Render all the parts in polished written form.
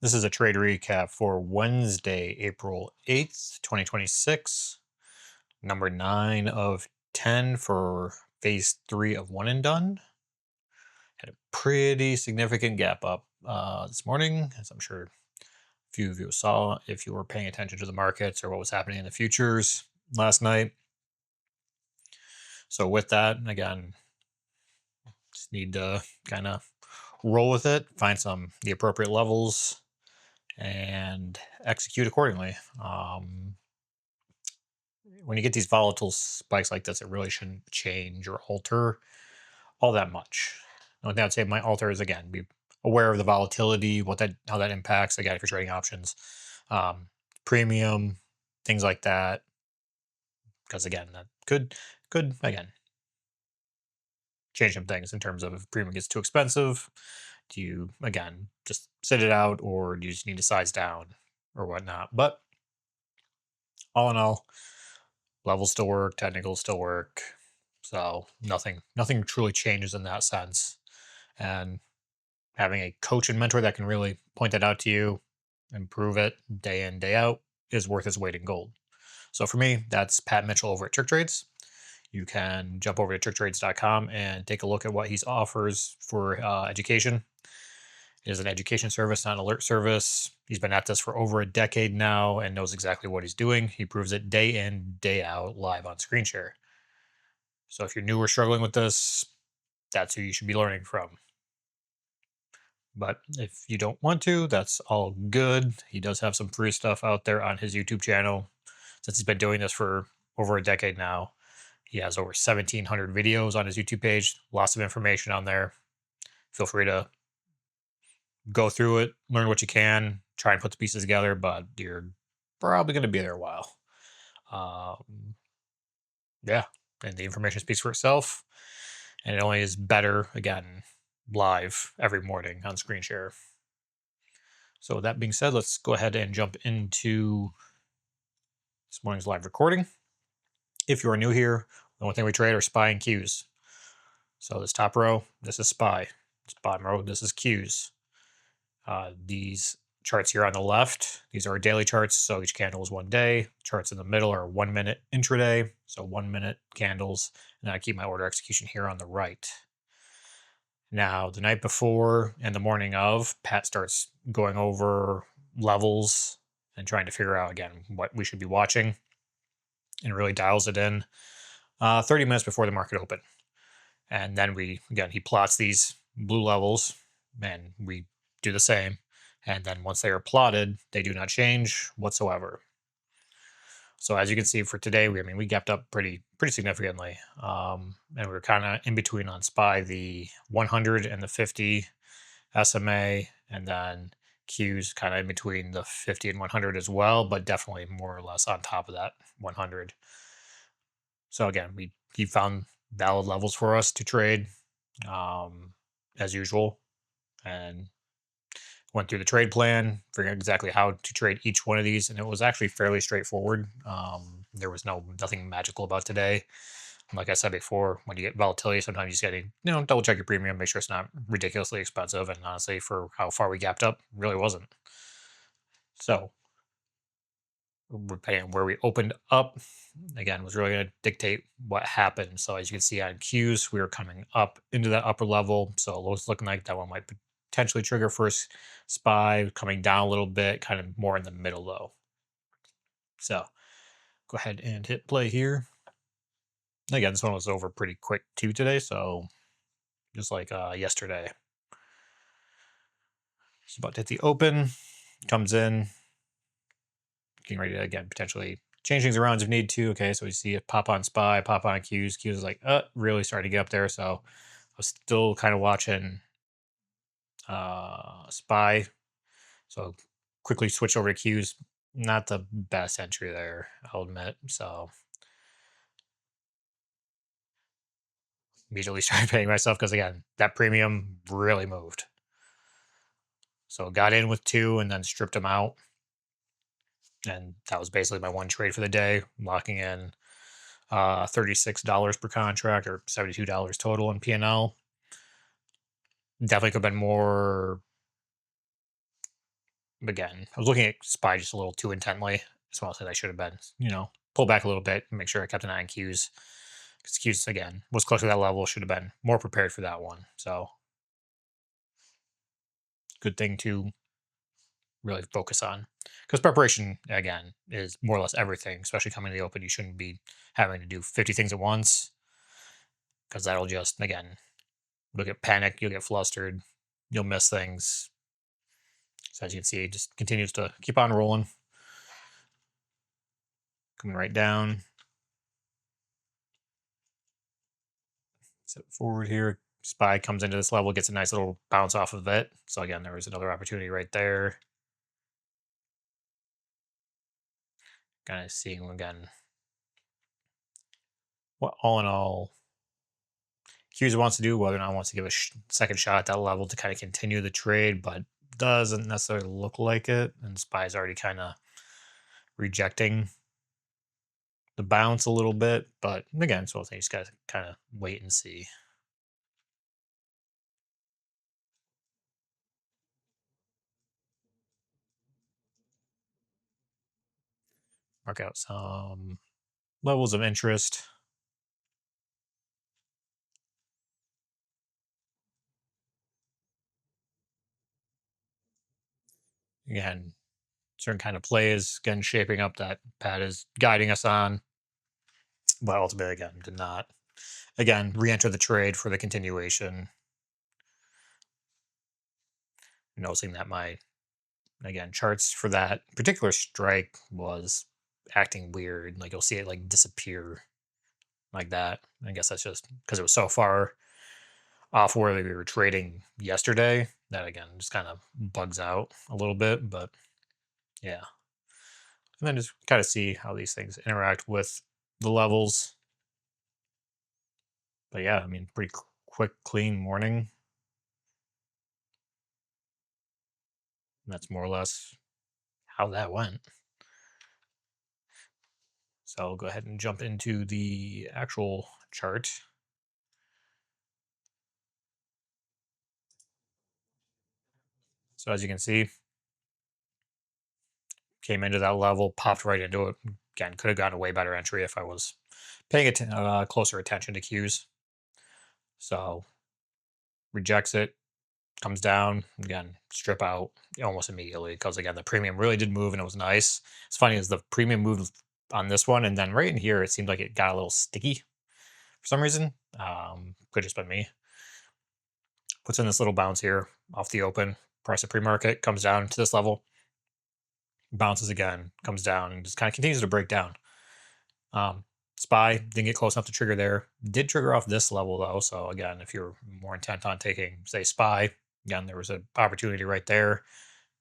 This is a trade recap for Wednesday, April 8th, 2026. Number 9 of 10 for phase 3 of one and done. Had a pretty significant gap up this morning, as I'm sure a few of you saw if you were paying attention to the markets or what was happening in the futures last night. So with that, again, just need to kind of roll with it, find the appropriate levels, and execute accordingly. When you get these volatile spikes like this, it really shouldn't change or alter all that much. The only thing I'd say might alter is, again, be aware of the volatility, how that impacts, again, if you're trading options, um, premium, things like that. Because again, that could again change some things in terms of if premium gets too expensive. Do you again just sit it out, or do you just need to size down or whatnot? But all in all, levels still work, technicals still work. So nothing truly changes in that sense. And having a coach and mentor that can really point that out to you, improve it day in, day out is worth its weight in gold. So for me, that's Pat Mitchell over at Trick Trades. You can jump over to tricktrades.com and take a look at what he offers for education. It is an education service, not an alert service. He's been at this for over a decade now and knows exactly what he's doing. He proves it day in, day out, live on screen share. So if you're new or struggling with this, that's who you should be learning from. But if you don't want to, that's all good. He does have some free stuff out there on his YouTube channel. Since he's been doing this for over a decade now, he has over 1,700 videos on his YouTube page. Lots of information on there. Feel free to go through it, learn what you can, try and put the pieces together, but you're probably going to be there a while. Yeah, and the information speaks for itself, and it only is better, again, live every morning on screen share. So with that being said, let's go ahead and jump into this morning's live recording. If you are new here, the only thing we trade are SPY and Qs. So this top row, this is SPY. This bottom row, this is Qs. These charts here on the left, these are our daily charts. So each candle is 1 day. Charts in the middle are 1 minute intraday. So 1 minute candles. And I keep my order execution here on the right. Now, the night before and the morning of, Pat starts going over levels and trying to figure out, again, what we should be watching, and really dials it in 30 minutes before the market open. And then he plots these blue levels, and we do the same. And then once they are plotted, they do not change whatsoever. So as you can see for today, we gapped up pretty significantly, and we were kind of in between on SPY, the 100 and the 50 SMA, and then Qs kind of in between the 50 and 100 as well, but definitely more or less on top of that 100. So again, he found valid levels for us to trade, as usual, and went through the trade plan, figuring exactly how to trade each one of these, and it was actually fairly straightforward. There was nothing magical about today. Like I said before, when you get volatility, sometimes you just got to double check your premium, make sure it's not ridiculously expensive. And honestly, for how far we gapped up, really wasn't. So depending on where we opened up, again, was really going to dictate what happened. So as you can see on Qs, we were coming up into that upper level. So it was looking like that one might potentially trigger first SPY, coming down a little bit, kind of more in the middle though. So go ahead and hit play here. Again, this one was over pretty quick too today. So just like yesterday. It's about to hit the open, comes in, getting ready to, again, potentially change things around if need to. Okay, so we see it pop on SPY, pop on Qs. Qs is like, really starting to get up there. So I was still kind of watching SPY. So quickly switch over to Qs. Not the best entry there, I'll admit. So immediately started paying myself because, again, that premium really moved. So got in with 2 and then stripped them out. And that was basically my one trade for the day, locking in $36 per contract, or $72 total in P&L. Definitely could have been more again, I was looking at SPY just a little too intently. As well as I should have been, pull back a little bit and make sure I kept an eye on Qs. Because Qs, again, was close to that level, should have been more prepared for that one. So, good thing to really focus on. Because preparation, again, is more or less everything, especially coming to the open. You shouldn't be having to do 50 things at once because that'll just, again, you'll get panicked, you'll get flustered, you'll miss things. So as you can see, it just continues to keep on rolling. Coming right down. Step forward here. SPY comes into this level, gets a nice little bounce off of it. So again, there was another opportunity right there. Kind of seeing again what all in all Hughes wants to do, whether or not wants to give a second shot at that level to kind of continue the trade, but doesn't necessarily look like it. And SPY's already kind of rejecting the bounce a little bit. But again, so I think you just got to kind of wait and see. Mark out some levels of interest. Again, certain kind of plays, again, shaping up that Pat is guiding us on. But ultimately, again, did not, again, re-enter the trade for the continuation. Noticing that my, again, charts for that particular strike was acting weird. Like you'll see it like disappear like that. I guess that's just because it was so far off where we were trading yesterday that again just kind of bugs out a little bit. But yeah, and then just kind of see how these things interact with the levels. But yeah, I mean, pretty quick, clean morning. That's more or less how that went. So I'll go ahead and jump into the actual chart. So as you can see, came into that level, popped right into it. Again, could have gotten a way better entry if I was paying closer attention to cues. So rejects it, comes down again, strip out almost immediately because again the premium really did move and it was nice. It's funny is the premium moved on this one and then right in here it seemed like it got a little sticky for some reason. Could just been me. Puts in this little bounce here off the open. Price of pre-market comes down to this level, bounces again, comes down, and just kind of continues to break down. SPY didn't get close enough to trigger there. Did trigger off this level though. So again, if you're more intent on taking, say, SPY, again, there was an opportunity right there.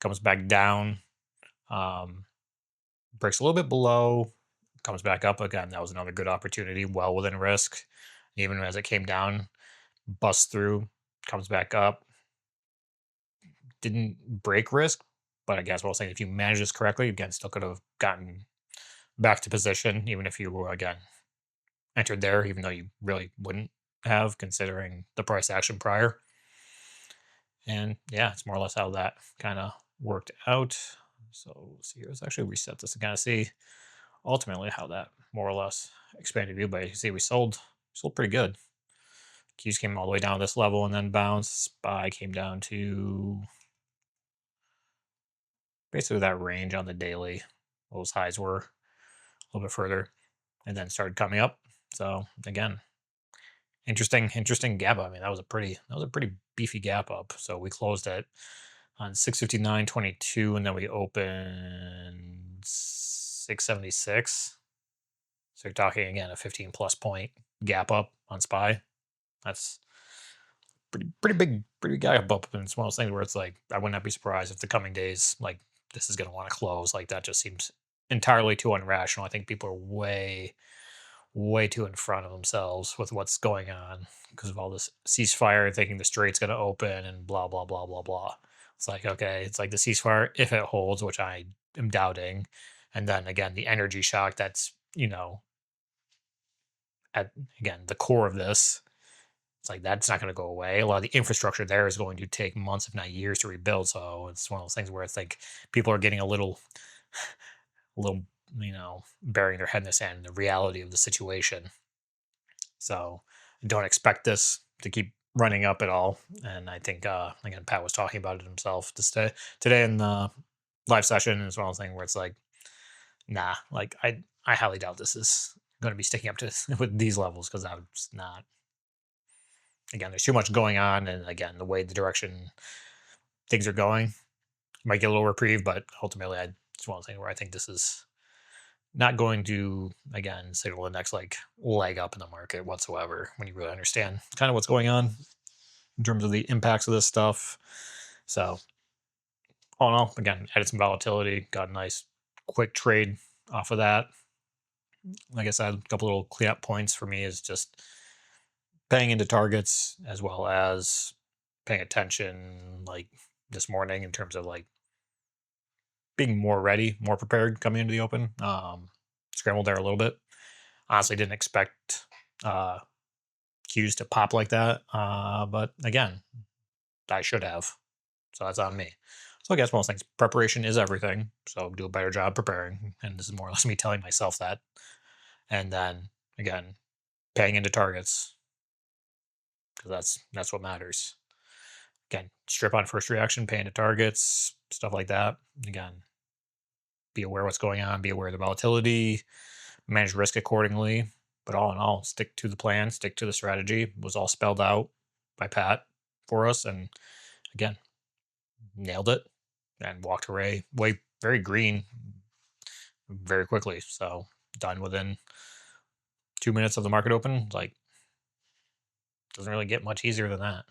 Comes back down, breaks a little bit below, comes back up again. That was another good opportunity, well within risk. Even as it came down, busts through, comes back up. Didn't break risk, but I guess what I was saying, if you manage this correctly, again, still could have gotten back to position, even if you were again entered there, even though you really wouldn't have, considering the price action prior. And yeah, it's more or less how that kind of worked out. So let's see here. Let's actually reset this to kind of see ultimately how that more or less expanded view. But you see, we sold pretty good. Qs came all the way down to this level and then bounced. SPY came down to basically that range on the daily. Those highs were a little bit further and then started coming up. So again, interesting gap. I mean, that was a pretty beefy gap up. So we closed it on 659.22 and then we opened 676. So you're talking again a 15 plus point gap up on SPY. That's pretty big gap up. And it's one of those things where it's like I would not be surprised if the coming days like this is going to want to close. Like that just seems entirely too unrational. I think people are way too in front of themselves with what's going on because of all this ceasefire, thinking the strait's going to open and blah blah blah blah blah. It's like okay, it's like the ceasefire if it holds, which I am doubting, and then again the energy shock that's at again the core of this It's like that's not going to go away. A lot of the infrastructure there is going to take months, if not years, to rebuild. So it's one of those things where it's like people are getting a little, burying their head in the sand in the reality of the situation. So don't expect this to keep running up at all. And I think again, Pat was talking about it himself today in the live session. It's one of those things where it's like, nah, like I highly doubt this is going to be sticking up to with these levels because I'm just not. Again, there's too much going on, and again, the way the direction things are going might get a little reprieve, but ultimately, it's one thing where I think this is not going to again signal the next like leg up in the market whatsoever when you really understand kind of what's going on in terms of the impacts of this stuff. So all in all, again, added some volatility, got a nice quick trade off of that. Like I said, a couple little cleanup points for me is just paying into targets as well as paying attention like this morning in terms of like being more ready, more prepared coming into the open. Scrambled there a little bit. Honestly, didn't expect cues to pop like that. But again, I should have. So that's on me. So I guess most things, preparation is everything. So do a better job preparing. And this is more or less me telling myself that. And then again, paying into targets because that's what matters. Again, strip on first reaction, pay into targets, stuff like that. Again, be aware what's going on, be aware of the volatility, manage risk accordingly. But all in all, stick to the plan, stick to the strategy. It was all spelled out by Pat for us. And again, nailed it and walked away very green very quickly. So done within 2 minutes of the market open. Like, doesn't really get much easier than that.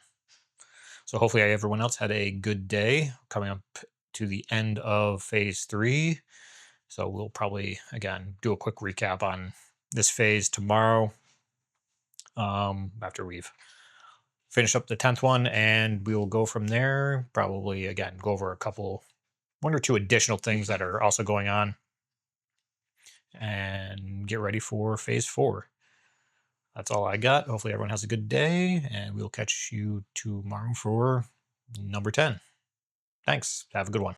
So hopefully everyone else had a good day coming up to the end of phase 3. So we'll probably, again, do a quick recap on this phase tomorrow after we've finished up the 10th one. And we will go from there. Probably, again, go over one or two additional things that are also going on and get ready for phase 4. That's all I got. Hopefully everyone has a good day, and we'll catch you tomorrow for number 10. Thanks. Have a good one.